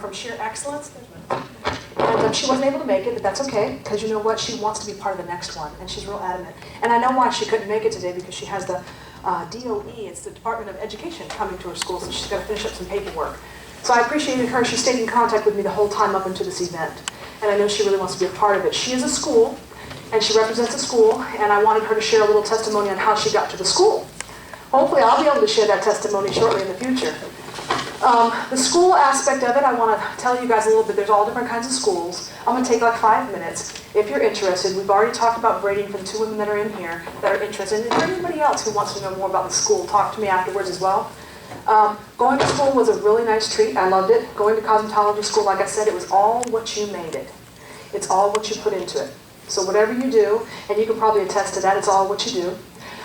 from sheer excellence. And she wasn't able to make it, but that's okay, because you know what? She wants to be part of the next one, and she's real adamant. And I know why she couldn't make it today, because she has the DOE, it's the Department of Education, coming to her school, so she's got to finish up some paperwork. So I appreciated her. She stayed in contact with me the whole time up into this event. And I know she really wants to be a part of it. She is a school, and she represents a school, and I wanted her to share a little testimony on how she got to the school. Hopefully I'll be able to share that testimony shortly in the future. The school aspect of it, I want to tell you guys a little bit. There's all different kinds of schools. I'm going to take like 5 minutes. If you're interested, we've already talked about braiding for the 2 women that are in here that are interested. And if there's anybody else who wants to know more about the school, talk to me afterwards as well. Going to school was a really nice treat. I loved it. Going to cosmetology school, like I said, it was all what you made it. It's all what you put into it. So whatever you do, and you can probably attest to that, it's all what you do.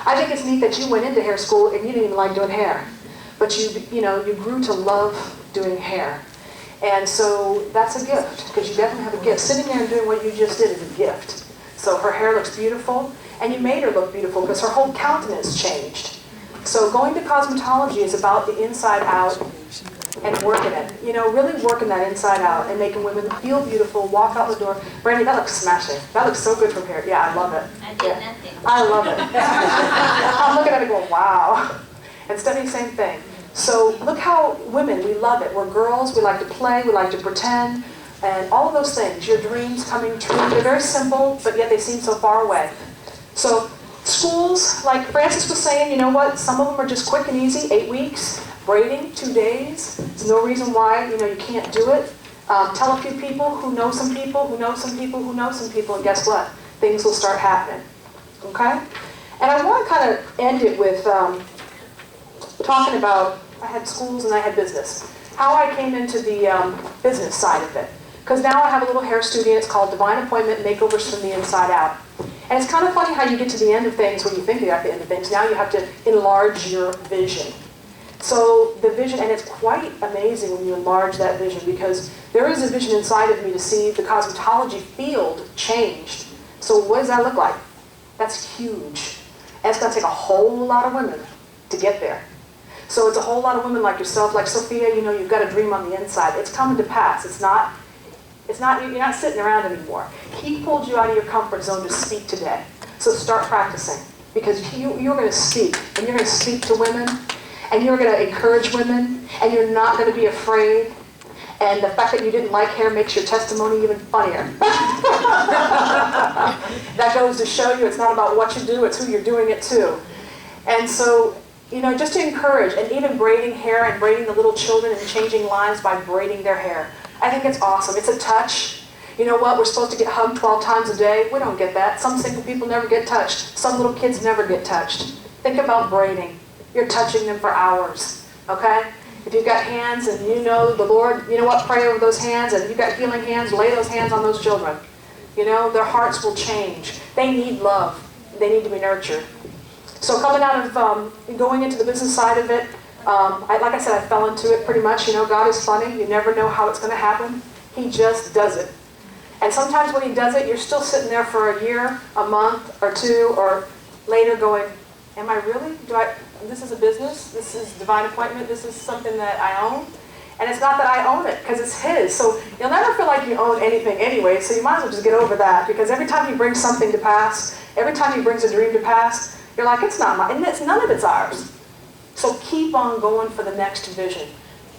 I think it's neat that you went into hair school and you didn't even like doing hair. But you grew to love doing hair. And so that's a gift, because you definitely have a gift. Sitting there and doing what you just did is a gift. So her hair looks beautiful, and you made her look beautiful because her whole countenance changed. So going to cosmetology is about the inside out and working it. Really working that inside out and making women feel beautiful, walk out the door. Brandy, that looks smashing. That looks so good from here. Yeah, I love it. I did nothing. I love it. I'm looking at it going, wow. And Stephanie, same thing. So look how women, we love it. We're girls, we like to play, we like to pretend, and all of those things. Your dreams coming true. They're very simple, but yet they seem so far away. So schools, like Francis was saying, you know what? Some of them are just quick and easy, 8 weeks. Braiding, 2 days. There's no reason why, you can't do it. Tell a few people who know some people, who know some people, who know some people, and guess what? Things will start happening. Okay? And I want to kind of end it with talking about, I had schools and I had business. How I came into the business side of it. Because now I have a little hair studio, it's called Divine Appointment Makeovers from the Inside Out. And it's kind of funny how you get to the end of things when you think you're at the end of things. Now you have to enlarge your vision. So the vision, and it's quite amazing when you enlarge that vision, because there is a vision inside of me to see the cosmetology field changed. So what does that look like? That's huge. And it's going to take a whole lot of women to get there. So it's a whole lot of women like yourself, like Sophia, you've got a dream on the inside. It's coming to pass. You're not sitting around anymore. He pulled you out of your comfort zone to speak today. So start practicing, because you're going to speak, and you're going to speak to women, and you're going to encourage women, and you're not going to be afraid. And the fact that you didn't like hair makes your testimony even funnier. That goes to show you it's not about what you do, it's who you're doing it to. And so, just to encourage, and even braiding hair and braiding the little children and changing lives by braiding their hair. I think it's awesome. It's a touch. You know what? We're supposed to get hugged 12 times a day. We don't get that. Some single people never get touched. Some little kids never get touched. Think about braiding. You're touching them for hours, okay? If you've got hands and you know the Lord, you know what? Pray over those hands. And if you've got healing hands, lay those hands on those children. Their hearts will change. They need love. They need to be nurtured. So coming out of going into the business side of it, like I said, I fell into it pretty much. God is funny. You never know how it's going to happen. He just does it. And sometimes when he does it, you're still sitting there for a year, a month, or 2, or later going, am I really? This is a business. This is Divine Appointment. This is something that I own. And it's not that I own it, because it's his. So you'll never feel like you own anything anyway, so you might as well just get over that, because every time he brings something to pass, every time he brings a dream to pass, you're like, it's not mine, and none of it's ours. So keep on going for the next vision.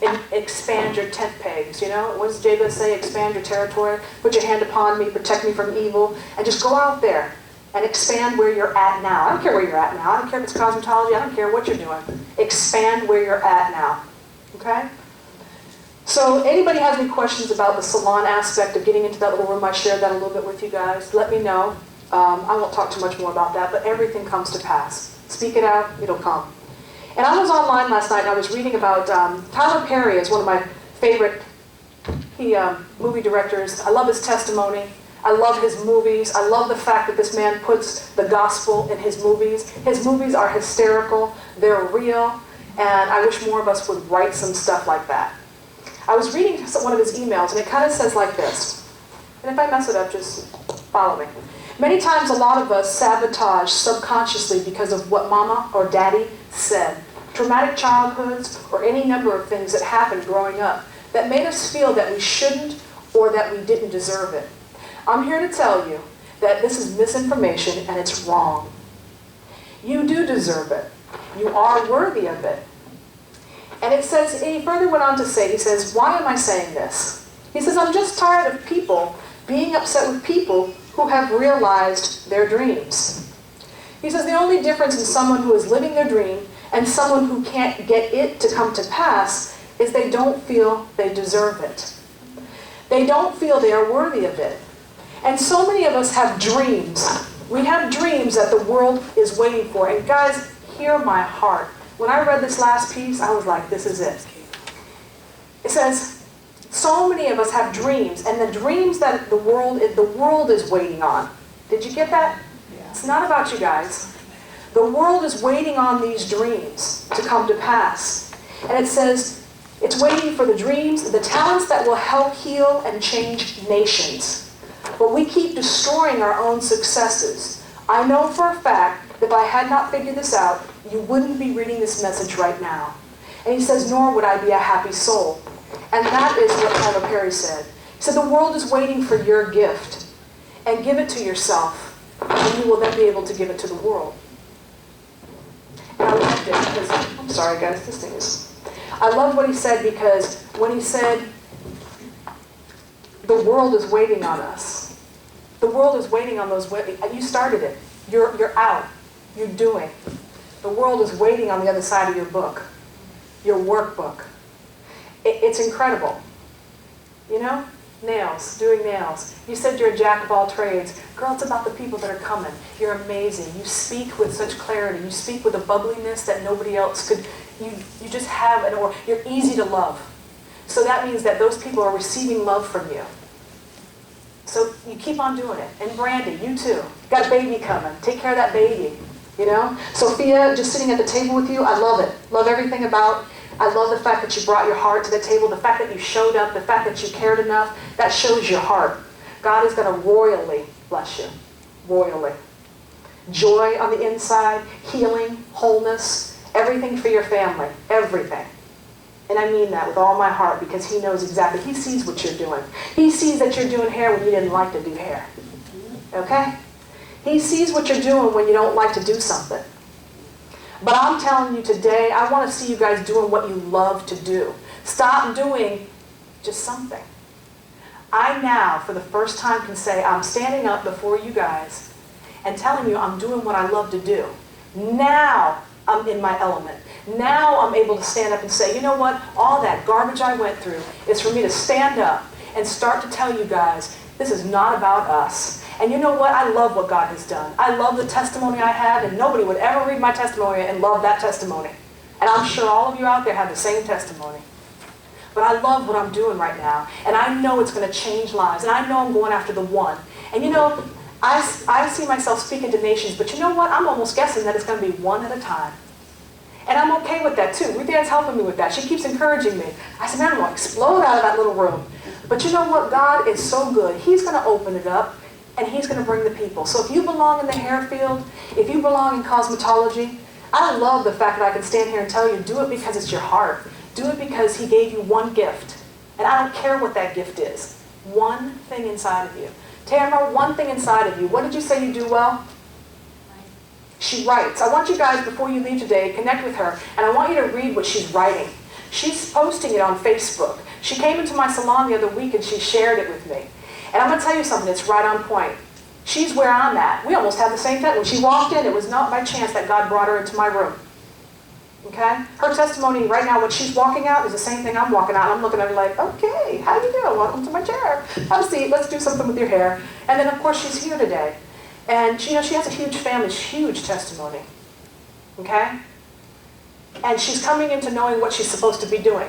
And expand your tent pegs, What does Jabez say? Expand your territory. Put your hand upon me, protect me from evil, and just go out there and expand where you're at now. I don't care where you're at now. I don't care if it's cosmetology. I don't care what you're doing. Expand where you're at now. Okay? So anybody has any questions about the salon aspect of getting into that little room? I shared that a little bit with you guys. Let me know. I won't talk too much more about that, but everything comes to pass. Speak it out, it'll come. And I was online last night and I was reading about Tyler Perry is one of my favorite movie directors. I love his testimony. I love his movies. I love the fact that this man puts the gospel in his movies. His movies are hysterical. They're real. And I wish more of us would write some stuff like that. I was reading one of his emails, and it kind of says like this. And if I mess it up, just follow me. Many times a lot of us sabotage subconsciously because of what mama or daddy said. Traumatic childhoods or any number of things that happened growing up that made us feel that we shouldn't or that we didn't deserve it. I'm here to tell you that this is misinformation and it's wrong. You do deserve it. You are worthy of it. And it says, he further went on to say, he says, why am I saying this? He says, I'm just tired of people being upset with people who have realized their dreams. He says, the only difference in someone who is living their dream and someone who can't get it to come to pass is they don't feel they deserve it. They don't feel they are worthy of it. And so many of us have dreams. We have dreams that the world is waiting for. And guys, hear my heart. When I read this last piece, I was like, this is it. It says, so many of us have dreams, and the dreams that the world is waiting on. Did you get that? Yeah. It's not about you guys. The world is waiting on these dreams to come to pass. And it says, it's waiting for the dreams, the talents that will help heal and change nations. But we keep destroying our own successes. I know for a fact that if I had not figured this out, you wouldn't be reading this message right now. And he says, nor would I be a happy soul. And that is what Amie Perez said. He said, the world is waiting for your gift. And give it to yourself. And you will then be able to give it to the world. And I loved it because, I'm sorry guys, this thing is... I love what he said because when he said, the world is waiting on us. The world is waiting on those... You started it. You're out. You're doing. The world is waiting on the other side of your book, your workbook. It's incredible. You know? Nails, doing nails. You said you're a jack of all trades. Girl, it's about the people that are coming. You're amazing. You speak with such clarity. You speak with a bubbliness that nobody else could. You just have an aura. You're easy to love. So that means that those people are receiving love from you. So you keep on doing it. And Brandy, you too. Got a baby coming. Take care of that baby. You know? Sophia, just sitting at the table with you, I love it. Love everything about. I love the fact that you brought your heart to the table, the fact that you showed up, the fact that you cared enough. That shows your heart. God is going to royally bless you. Royally. Joy on the inside, healing, wholeness, everything for your family. Everything. And I mean that with all my heart because he knows exactly. He sees what you're doing. He sees that you're doing hair when you didn't like to do hair. Okay? He sees what you're doing when you don't like to do something. But I'm telling you today, I want to see you guys doing what you love to do. Stop doing just something. I now, for the first time, can say I'm standing up before you guys and telling you I'm doing what I love to do. Now I'm in my element. Now I'm able to stand up and say, you know what? All that garbage I went through is for me to stand up and start to tell you guys, this is not about us. And you know what? I love what God has done. I love the testimony I have, and nobody would ever read my testimony and love that testimony. And I'm sure all of you out there have the same testimony. But I love what I'm doing right now. And I know it's going to change lives. And I know I'm going after the one. And you know, I see myself speaking to nations, but you know what? I'm almost guessing that it's going to be one at a time. And I'm okay with that too. Ruth Ann's helping me with that. She keeps encouraging me. I said, man, I'm going to explode out of that little room. But you know what? God is so good. He's going to open it up. And he's going to bring the people. So if you belong in the hair field, if you belong in cosmetology, I love the fact that I can stand here and tell you, do it because it's your heart. Do it because he gave you one gift. And I don't care what that gift is. One thing inside of you. Tamara, one thing inside of you. What did you say you do well? She writes. I want you guys, before you leave today, connect with her. And I want you to read what she's writing. She's posting it on Facebook. She came into my salon the other week and she shared it with me. And I'm going to tell you something that's right on point. She's where I'm at. We almost have the same thing. When she walked in, it was not by chance that God brought her into my room. Okay? Her testimony right now, when she's walking out, is the same thing I'm walking out. And I'm looking at her like, okay, how you doing? Welcome to my chair. Have a seat. Let's do something with your hair. And then, of course, she's here today. And, you know, she has a huge family, huge testimony. Okay? And she's coming into knowing what she's supposed to be doing.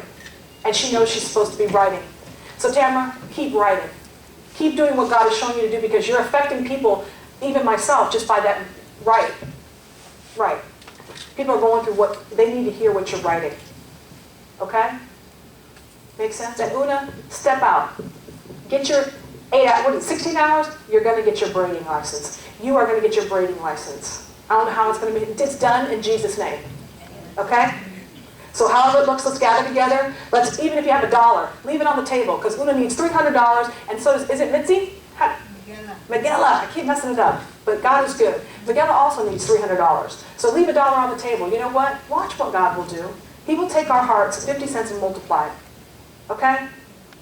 And she knows she's supposed to be writing. So, Tamara, keep writing. Keep doing what God is showing you to do because you're affecting people, even myself, just by that. Right. People are going through what, they need to hear what you're writing. Okay? Make sense? And Una, step out. Get your 16 hours, you're going to get your braiding license. You are going to get your braiding license. I don't know how it's going to be. It's done in Jesus' name. Okay? So however it looks, let's gather together. Let's, even if you have $1, leave it on the table, because Una needs $300, and so does, is it Mitzi? Miguela, I keep messing it up, but God is good. Miguela also needs $300. So leave $1 on the table. You know what? Watch what God will do. He will take our hearts, 50 cents, and multiply it. Okay?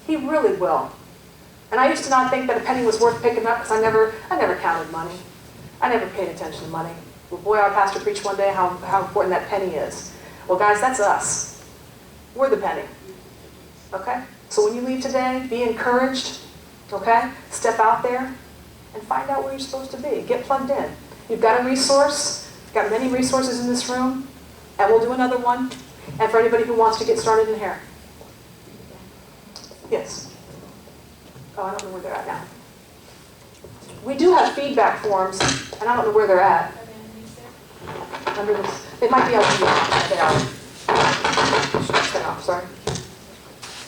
He really will. And I used to not think that a penny was worth picking up because I never counted money. I never paid attention to money. Well, boy, our pastor preached one day how important that penny is. Well, guys, that's us. We're the penny. Okay? So when you leave today, be encouraged. Okay? Step out there and find out where you're supposed to be. Get plugged in. You've got a resource. You've got many resources in this room. And we'll do another one. And for anybody who wants to get started in hair. Yes. Oh, I don't know where they're at now. We do have feedback forms, and I don't know where they're at. Under this, it might be out here. They are. Turn off, sorry.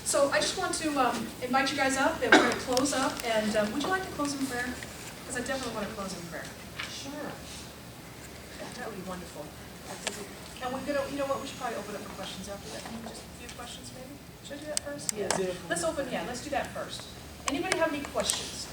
So I just want to invite you guys up, and we're going to close up. And would you like to close in prayer? Because I definitely want to close in prayer. Sure. That would be wonderful. And we're going to, you know what, we should probably open up for questions after that. Just a few questions maybe? Should I do that first? Yeah. Let's do that first. Anybody have any questions?